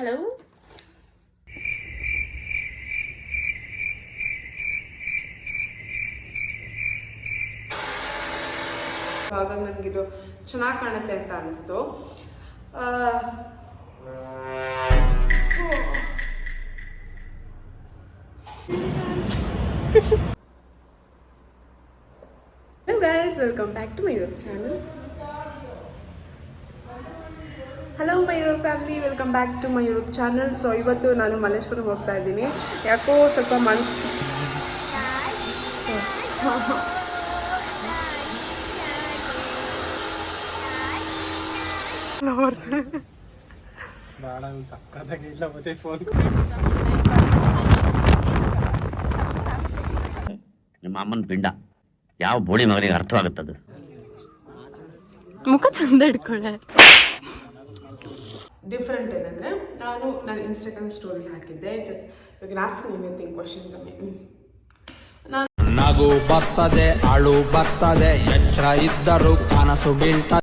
Hello. ಆಗ ನನಗಿದು ಚೆನ್ನಾಗಿ ಕಾಣುತ್ತೆ ಅಂತ ಅನಿಸ್ತು. Hello guys, welcome back to my YouTube channel. Hello my YouTube family, welcome back to my YouTube channel. So ಇವತ್ತು ನಾನು ಮಲ್ಲೇಶ್ವರಂ ಹೋಗ್ತಾ ಇದ್ದೀನಿ. ಯಾಕೋ ಸ್ವಲ್ಪ ಮನಸ್ಸು ನಿಮ್ಮ ಅಮ್ಮನ ಪಿಂಡ ಯಾವ ಬೋಳಿ ಮಗನಿಗೆ ಅರ್ಥವಾಗುತ್ತದು. ಮುಖ ಚಂದ ಇಟ್ಕೊಳ್ಳೆ. ಡಿಫ್ರೆಂಟ್ ಏನಂದರೆ ನಾನು ನನ್ನ ಇನ್ಸ್ಟಾಗ್ರಾಮ್ ಸ್ಟೋರಿ ಹಾಕಿದ್ದೆ. ಎನಿಥಿಂಗ್ ಕ್ವಶನ್ಸ್ ನಗು ಬರ್ತದೆ, ಅಳು ಬರ್ತದೆ, ಎಚ್ಚರ ಇದ್ದರೂ ಕನಸು ಬೀಳ್ತದೆ.